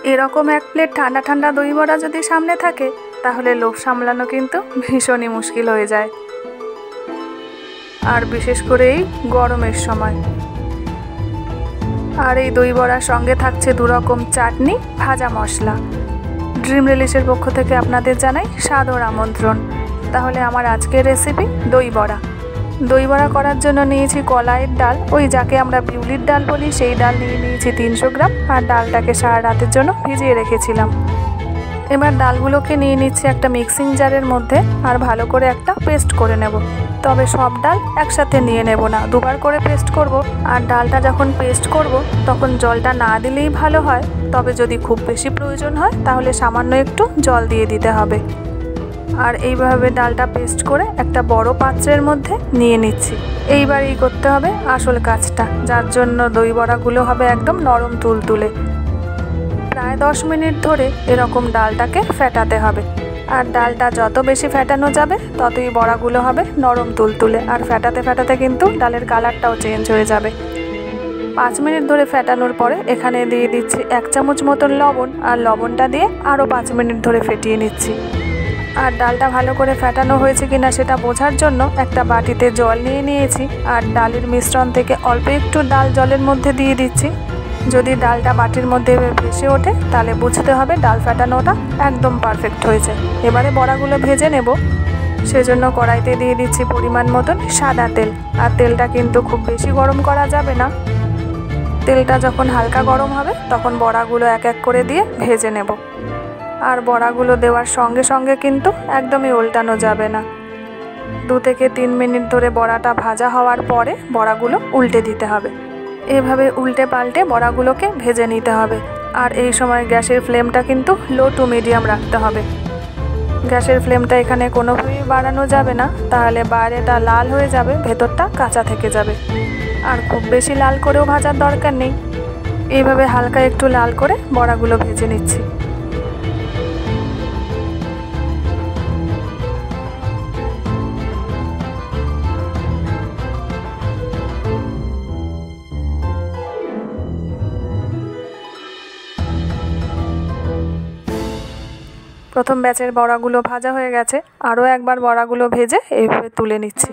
এরকম এক প্লেট ঠান্ডা ঠান্ডা দই বড়া যদি সামনে থাকে তাহলে লোভ সামলানো কিন্তু ভীষণই মুশকিল হয়ে যায়, আর বিশেষ করে এই গরমের সময়। আর এই দই বড়ার সঙ্গে থাকছে 2 রকম চাটনি, ভাজা মশলা। ড্রিম রিলিশের পক্ষ থেকে আপনাদের জানাই সাদর আমন্ত্রণ। তাহলে আমার আজকের রেসিপি দই বড়া। দই বড়া করার জন্য নিয়েছি কলাইয়ের ডাল, ওই যাকে আমরা বিউলির ডাল বলি, সেই ডাল নিয়েছি 300 গ্রাম, আর ডালটাকে সারা রাতের জন্য ভিজিয়ে রেখেছিলাম। এবার ডালগুলোকে নিয়ে নিচ্ছি একটা মিক্সিং জারের মধ্যে, আর ভালো করে একটা পেস্ট করে নেব। তবে সব ডাল একসাথে নিয়ে নেব না, 2 বার করে পেস্ট করব। আর ডালটা যখন পেস্ট করব তখন জলটা না দিলেই ভালো হয়, তবে যদি খুব বেশি প্রয়োজন হয় তাহলে সামান্য একটু জল দিয়ে দিতে হবে। আর এইভাবে ডালটা পেস্ট করে একটা বড় পাত্রের মধ্যে নিয়ে নিচ্ছি। এইবারই করতে হবে আসল কাজটা, যার জন্য দই বড়াগুলো হবে একদম নরম তুলতুলে। প্রায় 10 মিনিট ধরে এরকম ডালটাকে ফেটাতে হবে। আর ডালটা যত বেশি ফেটানো যাবে ততই বড়াগুলো হবে নরম তুলতুলে। আর ফেটাতে ফেটাতে কিন্তু ডালের কালারটাও চেঞ্জ হয়ে যাবে। 5 মিনিট ধরে ফেটানোর পরে এখানে দিয়ে দিচ্ছি 1 চামচ মতন লবণ, আর লবণটা দিয়ে আরও 5 মিনিট ধরে ফেটিয়ে নিচ্ছি। আর ডালটা ভালো করে ফেটানো হয়েছে কিনা সেটা বোঝার জন্য একটা বাটিতে জল নিয়ে নিয়েছি, আর ডালের মিশ্রণ থেকে অল্প একটু ডাল জলের মধ্যে দিয়ে দিচ্ছি। যদি ডালটা বাটির মধ্যে ভেসে ওঠে তাহলে বুঝতে হবে ডাল ফেটানোটা একদম পারফেক্ট হয়েছে। এবারে বড়াগুলো ভেজে নেব, সেজন্য কড়াইতে দিয়ে দিচ্ছি পরিমাণ মতন সাদা তেল। আর তেলটা কিন্তু খুব বেশি গরম করা যাবে না। তেলটা যখন হালকা গরম হবে তখন বড়াগুলো এক এক করে দিয়ে ভেজে নেব। আর বড়াগুলো দেওয়ার সঙ্গে সঙ্গে কিন্তু একদমই উল্টানো যাবে না। 2 থেকে 3 মিনিট ধরে বড়াটা ভাজা হওয়ার পরে বড়াগুলো উল্টে দিতে হবে। এভাবে উল্টে পাল্টে বড়াগুলোকে ভেজে নিতে হবে। আর এই সময় গ্যাসের ফ্লেমটা কিন্তু লো টু মিডিয়াম রাখতে হবে। গ্যাসের ফ্লেমটা এখানে কোনোভাবেই বাড়ানো যাবে না, তাহলে বাইরেটা লাল হয়ে যাবে, ভেতরটা কাঁচা থেকে যাবে। আর খুব বেশি লাল করেও ভাজার দরকার নেই, এইভাবে হালকা একটু লাল করে বড়াগুলো ভেজে নিচ্ছি। প্রথম ব্যাচের বড়াগুলো ভাজা হয়ে গেছে, আরও একবার বড়াগুলো ভেজে এইভাবে তুলে নিচ্ছি।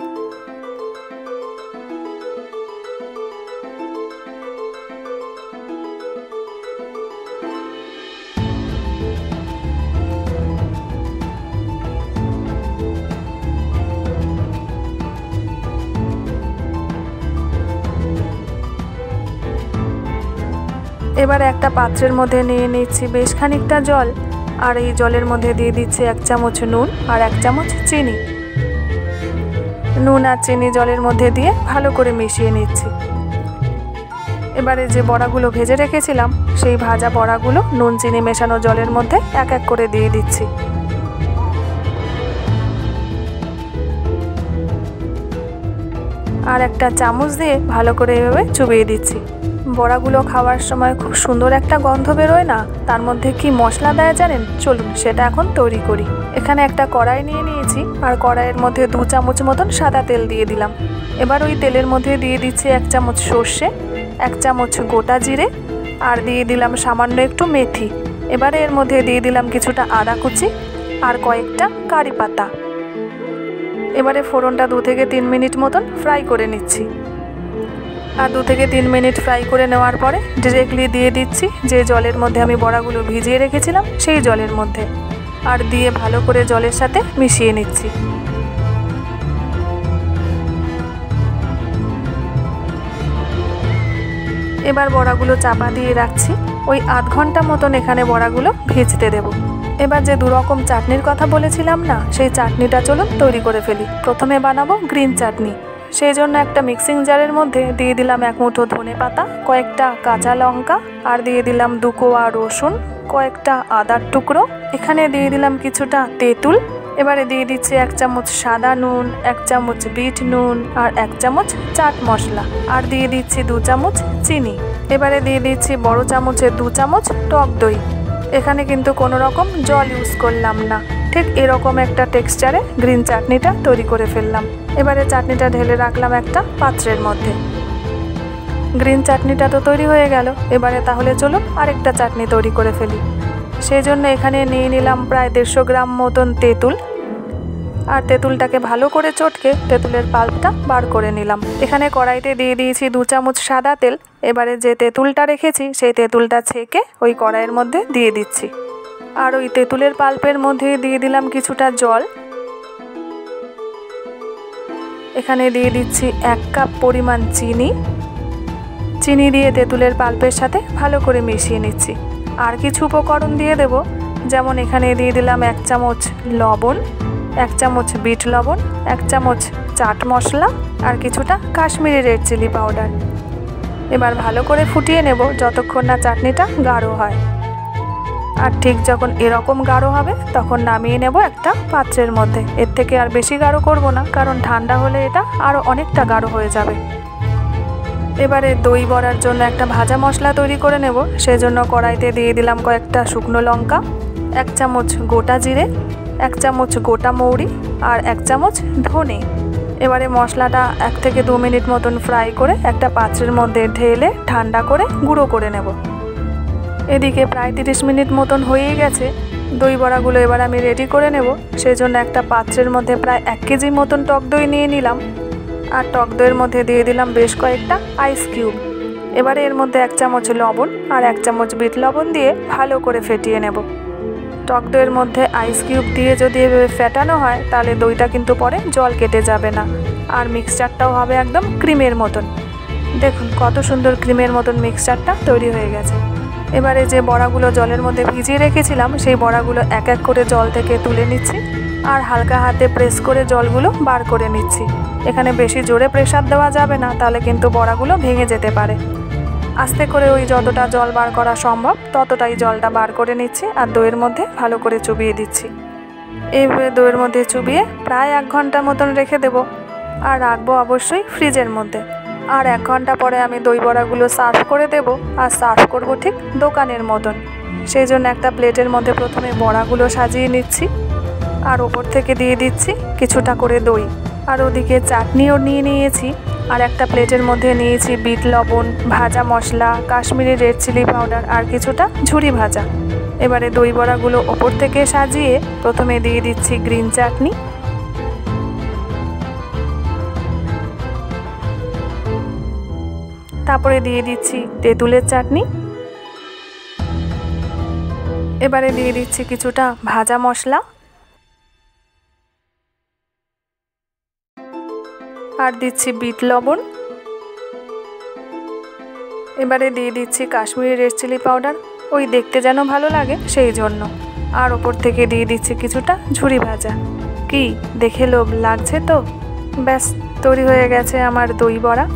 এবার একটা পাত্রের মধ্যে নিয়ে নিচ্ছি বেশ খানিকটা জল, আর এই জলের মধ্যে দিয়ে দিচ্ছি 1 চামচ নুন আর 1 চামচ চিনি। নুন আর চিনি জলের মধ্যে দিয়ে ভালো করে মিশিয়ে নিচ্ছি। এবারে যে বড়াগুলো ভেজে রেখেছিলাম সেই ভাজা বড়াগুলো নুন চিনি মেশানো জলের মধ্যে এক এক করে দিয়ে দিচ্ছি। আর একটা চামচ দিয়ে ভালো করে এভাবে চুবিয়ে দিচ্ছি। বড়াগুলো খাওয়ার সময় খুব সুন্দর একটা গন্ধ বেরোয় না, তার মধ্যে কি মশলা দেয় জানেন? চলুন সেটা এখন তৈরি করি। এখানে একটা কড়াই নিয়ে নিয়েছি, আর কড়াইয়ের মধ্যে 2 চামচ মতন সাদা তেল দিয়ে দিলাম। এবার ওই তেলের মধ্যে দিয়ে দিচ্ছি 1 চামচ সর্ষে, 1 চামচ গোটা জিরে, আর দিয়ে দিলাম সামান্য একটু মেথি। এবারে এর মধ্যে দিয়ে দিলাম কিছুটা আদা কুচি আর কয়েকটা কারি পাতা। এবারে ফোড়নটা 2 থেকে 3 মিনিট মতন ফ্রাই করে নিচ্ছি। আর 2 থেকে 3 মিনিট ফ্রাই করে নেওয়ার পরে ডিরেক্টলি দিয়ে দিচ্ছি যে জলের মধ্যে আমি বড়াগুলো ভিজিয়ে রেখেছিলাম সেই জলের মধ্যে, আর দিয়ে ভালো করে জলের সাথে মিশিয়ে নিচ্ছি। এবার বড়াগুলো চাপা দিয়ে রাখছি, ওই আধ ঘন্টা মতন এখানে বড়াগুলো ভিজতে দেব। এবার যে 2 রকম চাটনির কথা বলেছিলাম না, সেই চাটনিটা চলুন তৈরি করে ফেলি। প্রথমে বানাবো গ্রিন চাটনি। সেই জন্য একটা মিক্সিং জারের মধ্যে দিয়ে দিলাম 1 মুঠো ধনে পাতা, কয়েকটা কাঁচা লঙ্কা, আর দিয়ে দিলাম 2 কোয়া রসুন, কয়েকটা আদার টুকরো। এখানে দিয়ে দিলাম কিছুটা তেঁতুল। এবারে দিয়ে দিচ্ছি 1 চামচ সাদা নুন, 1 চামচ বিট নুন, আর 1 চামচ চাট মশলা, আর দিয়ে দিচ্ছি 2 চামচ চিনি। এবারে দিয়ে দিচ্ছি বড় চামচের 2 চামচ টক দই। এখানে কিন্তু কোনো রকম জল ইউজ করলাম না। ঠিক এরকম একটা টেক্সচারে গ্রিন চাটনিটা তৈরি করে ফেললাম। এবারে চাটনিটা ঢেলে রাখলাম একটা পাত্রের মধ্যে। গ্রিন চাটনিটা তো তৈরি হয়ে গেল, এবারে তাহলে চলুন আরেকটা চাটনি তৈরি করে ফেলি। সেই জন্য এখানে নিয়ে নিলাম প্রায় 150 গ্রাম মতন তেঁতুল, আর তেঁতুলটাকে ভালো করে চটকে তেঁতুলের পাল্পটা বার করে নিলাম। এখানে কড়াইতে দিয়ে দিয়েছি 2 চামচ সাদা তেল। এবারে যে তেঁতুলটা রেখেছি সেই তেঁতুলটা ছেঁকে ওই কড়াইয়ের মধ্যে দিয়ে দিচ্ছি, আর ওই তেঁতুলের পাল্পের মধ্যে দিয়ে দিলাম কিছুটা জল। এখানে দিয়ে দিচ্ছি 1 কাপ পরিমাণ চিনি দিয়ে তেঁতুলের পাল্পের সাথে ভালো করে মিশিয়ে নিচ্ছি। আর কিছু উপকরণ দিয়ে দেব, যেমন এখানে দিয়ে দিলাম 1 চামচ লবণ, 1 চামচ বিট লবণ, 1 চামচ চাট মশলা আর কিছুটা কাশ্মীরি রেড চিলি পাউডার। এবার ভালো করে ফুটিয়ে নেব যতক্ষণ না চাটনিটা গাঢ় হয়। আর ঠিক যখন এরকম গাঢ় হবে তখন নামিয়ে নেব একটা পাত্রের মধ্যে। এর থেকে আর বেশি গাঢ় করব না, কারণ ঠান্ডা হলে এটা আরও অনেকটা গাঢ় হয়ে যাবে। এবারে দই বড়ার জন্য একটা ভাজা মশলা তৈরি করে নেব। সেজন্য কড়াইতে দিয়ে দিলাম কয়েকটা শুকনো লঙ্কা, 1 চামচ গোটা জিরে, 1 চামচ গোটা মৌরি আর 1 চামচ ধনে। এবারে মশলাটা 1 থেকে 2 মিনিট মতন ফ্রাই করে একটা পাত্রের মধ্যে ঢেলে ঠান্ডা করে গুঁড়ো করে নেব। এদিকে প্রায় 30 মিনিট মতন হয়ে গেছে। দই বড়াগুলো এবার আমি রেডি করে নেব। সেজন্য একটা পাত্রের মধ্যে প্রায় 1 কেজি মতন টক দই নিয়ে নিলাম, আর টক দইয়ের মধ্যে দিয়ে দিলাম বেশ কয়েকটা আইস কিউব। এবারে এর মধ্যে 1 চামচ লবণ আর 1 চামচ বিট লবণ দিয়ে ভালো করে ফেটিয়ে নেব। টক দইয়ের মধ্যে আইস কিউব দিয়ে যদি এভাবে ফেটানো হয় তাহলে দইটা কিন্তু পরে জল কেটে যাবে না, আর মিক্সচারটাও হবে একদম ক্রিমের মতন। দেখুন কত সুন্দর ক্রিমের মতন মিক্সচারটা তৈরি হয়ে গেছে। এবারে যে বড়াগুলো জলের মধ্যে ভিজিয়ে রেখেছিলাম সেই বড়াগুলো এক এক করে জল থেকে তুলে নিচ্ছি, আর হালকা হাতে প্রেস করে জলগুলো বার করে নিচ্ছি। এখানে বেশি জোরে প্রেসার দেওয়া যাবে না, তাহলে কিন্তু বড়াগুলো ভেঙে যেতে পারে। আস্তে করে ওই যতটা জল বার করা সম্ভব ততটাই জলটা বার করে নিচ্ছি, আর দইয়ের মধ্যে ভালো করে চুবিয়ে দিচ্ছি। এইভাবে দইয়ের মধ্যে চুবিয়ে প্রায় 1 ঘন্টা মতন রেখে দেব, আর রাখবো অবশ্যই ফ্রিজের মধ্যে। আর 1 ঘন্টা পরে আমি দই বড়াগুলো সার্ভ করে দেব, আর সার্ভ করব ঠিক দোকানের মতন। সেই জন্য একটা প্লেটের মধ্যে প্রথমে বড়াগুলো সাজিয়ে নিচ্ছি, আর ওপর থেকে দিয়ে দিচ্ছি কিছুটা করে দই। আর ওদিকে চাটনিও নিয়ে নিয়েছি, আর একটা প্লেটের মধ্যে নিয়েছি বিট লবণ, ভাজা মশলা, কাশ্মীরি রেড চিলি পাউডার আর কিছুটা ঝুরি ভাজা। এবারে দই বড়াগুলো ওপর থেকে সাজিয়ে প্রথমে দিয়ে দিচ্ছি গ্রিন চাটনি, তারপরে দিয়ে দিচ্ছি তেঁতুলের চাটনি, এবারে দিয়ে দিচ্ছি কিছুটা ভাজা মশলা, আর দিচ্ছি বিট লবণ। এবারে দিয়ে দিচ্ছি কাশ্মীরি রেড চিলি পাউডার, ওই দেখতে যেন ভালো লাগে সেই জন্য। আর ওপর থেকে দিয়ে দিচ্ছি কিছুটা ঝুরি ভাজা। কি দেখে লোভ লাগছে তো? ব্যাস তৈরি হয়ে গেছে আমার দই বড়া।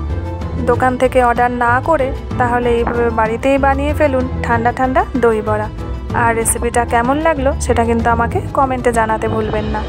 দোকান থেকে অর্ডার না করে তাহলে এইভাবে বাড়িতেই বানিয়ে ফেলুন ঠান্ডা ঠান্ডা দই বড়া। আর রেসিপিটা কেমন লাগলো সেটা কিন্তু আমাকে কমেন্টে জানাতে ভুলবেন না।